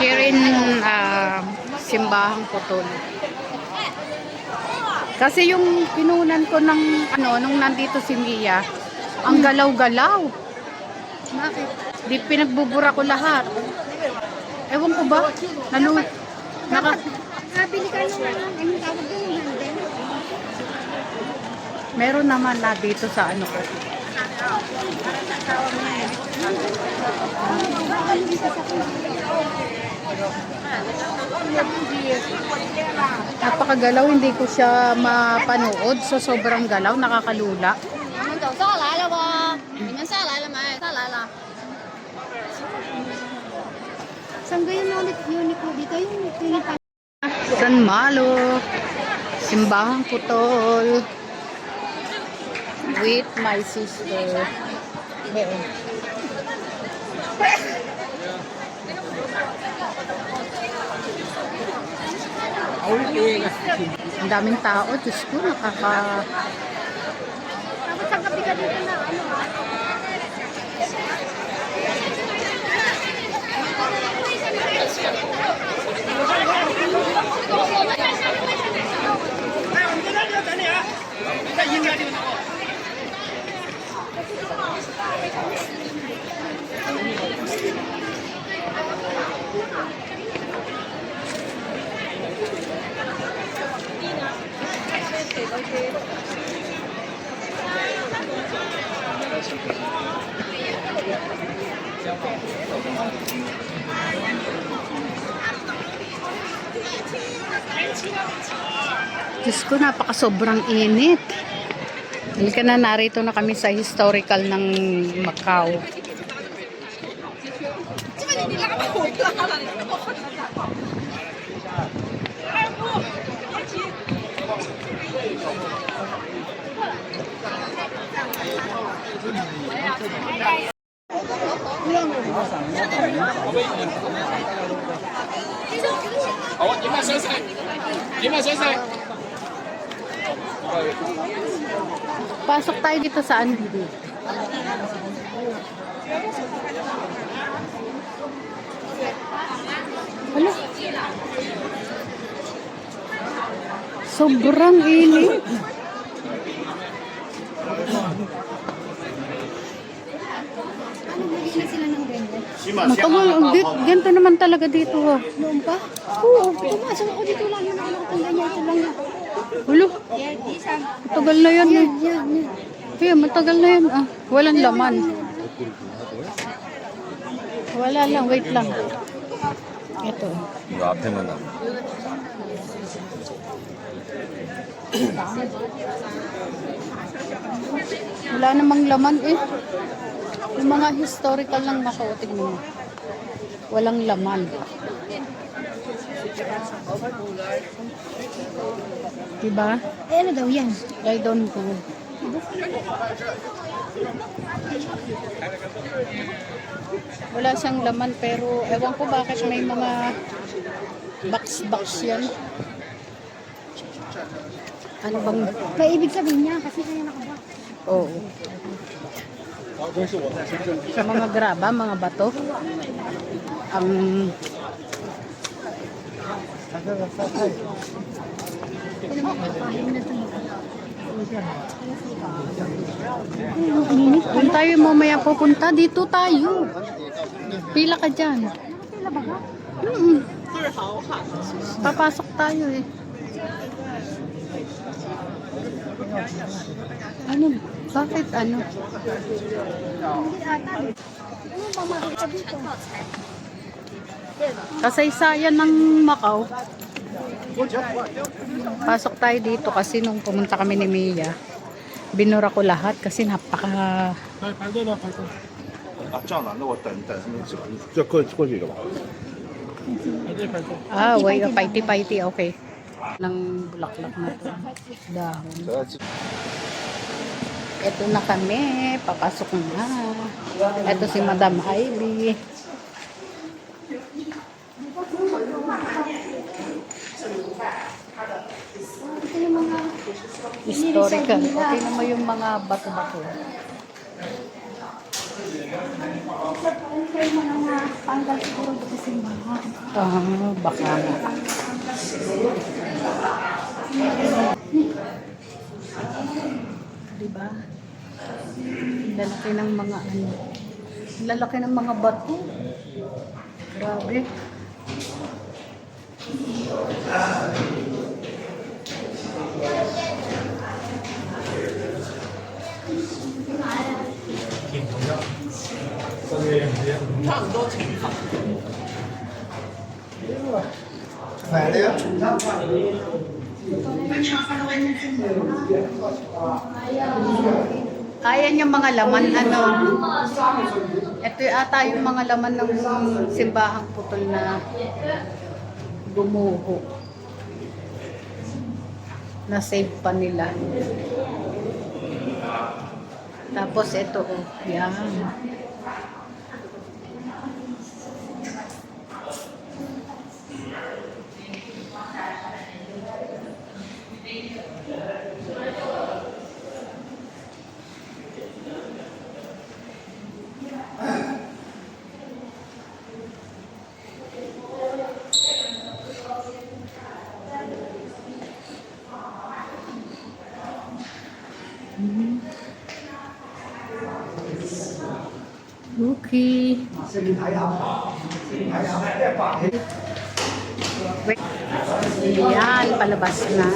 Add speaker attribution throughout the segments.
Speaker 1: Here in Simbahang Putol. Kasi yung pinunan ko ng nung nandito si Mia, ang galaw-galaw.
Speaker 2: Bakit?
Speaker 1: Di pinagbubura ko lahat. Ewan ko ba?
Speaker 2: Nabili ka nung anong tawag doon, handen?
Speaker 1: Meron naman na dito sa ano ko. Napakagalaw, hindi ko siya mapanood. So sobrang galaw, nakakalula.
Speaker 2: Saan gayon na ulit Uniqlo dito? Yung pinita.
Speaker 1: San Malo, Simbahang Putol, with my sister. Meron. Ang daming tao, Diyos ko,
Speaker 2: Tapos sa gabi ka dito na ano
Speaker 1: Diyos ko, napaka-sobrang init. Halika na, narito na kami sa historical ng Macau. Pasok tayo dito sa ano dito. Hala. Sobrang init.
Speaker 2: ano bili na sila ng ganyan?
Speaker 1: Matagal, ganito naman talaga dito.
Speaker 2: Noon pa? Oo, pumasok ako dito lang na ako kung ganyan ito lang.
Speaker 1: Hulo,
Speaker 2: Yan, isang.
Speaker 1: matagal na yan eh.
Speaker 2: Yan.
Speaker 1: Kaya matagal na yan. Ah, walang laman. Wala lang, wait lang. Ito.
Speaker 3: 이거 앞에만 나.
Speaker 1: Wala namang laman eh. Yung mga historical lang makautig mo. Walang laman. Diba?
Speaker 2: Eh, ano daw yan?
Speaker 1: I don't know. Wala siyang laman pero ewan ko bakit may mga box yan. Ano bang?
Speaker 2: Kaya ibig sabihin niya, kasi kaya nakabak.
Speaker 1: Oo. Sa mga graba, mga bato. Ang kung tayo mamaya pupunta, dito tayo. Pila ka dyan.
Speaker 2: Pila ba ka?
Speaker 1: Papasok tayo eh. Ano? Bakit ano?
Speaker 2: Hindi ata. Ano ba makita dito?
Speaker 1: Kasaysayan ng Macau. Pasok tayo dito kasi nung pumunta kami ni Mia, binura ko lahat kasi napaka...
Speaker 3: 啊，这样的，那我等这过去一个吧。
Speaker 1: Ah, wait, paiti-paiti, okay. Ng bulaklak na to. Dahon. Ito na kami, papasok na. Ito si Madam Hailey. Historical. Okay naman yung mga bato-bato.
Speaker 2: Ang mga panggal siguro dito sa mga.
Speaker 1: Baka nga. Diba? Lalaki ng mga ano. Lalaki ng mga bato. Grabe. Ayan yung mga laman, ano. Ito ata yung mga laman ng simbahang putol na gumuho. Na-save pa nila. Tapos ito, oh, yan. Okay. Wait. Yan, palabas na.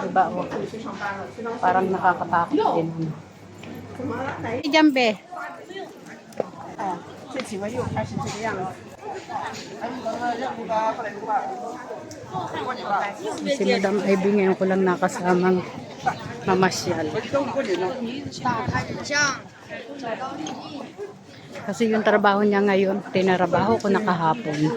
Speaker 1: Diba, oh. Parang nakakatakot din. Hey, Jambe. Oh.
Speaker 2: 最起码又开始这个样子。
Speaker 1: Si Madam Ivy ngayon ko lang nakasamang mamasyal. Kasi yung trabaho niya ngayon, tinarabaho ko nakahapon.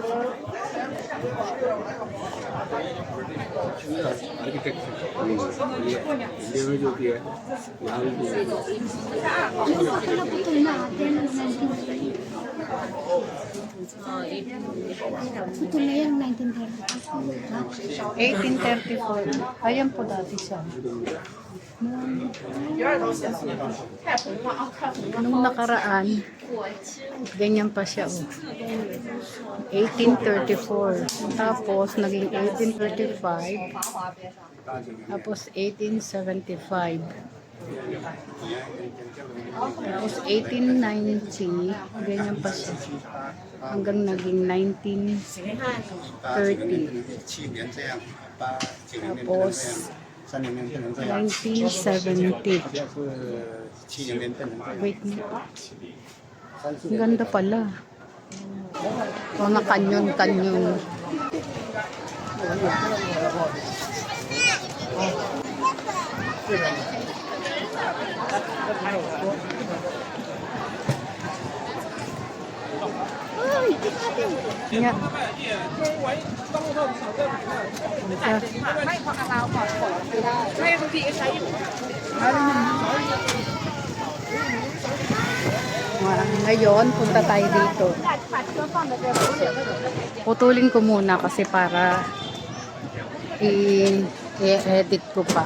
Speaker 2: Putol na yan, 1930.
Speaker 1: 1834. Ayan po dati siya. Nung nakaraan, ganyan pa siya. Oh. 1834. Tapos, naging 1835. Tapos, 1875. Tapos, 1890. Ganyan pa siya. Hanggang naging 1930. Tapos, 1970. Wait. Ang ganda pala. Mga kanyon-kanyon. Yeah. Ngayon, punta tayo dito. Putulin ko muna kasi para i-edit ko pa.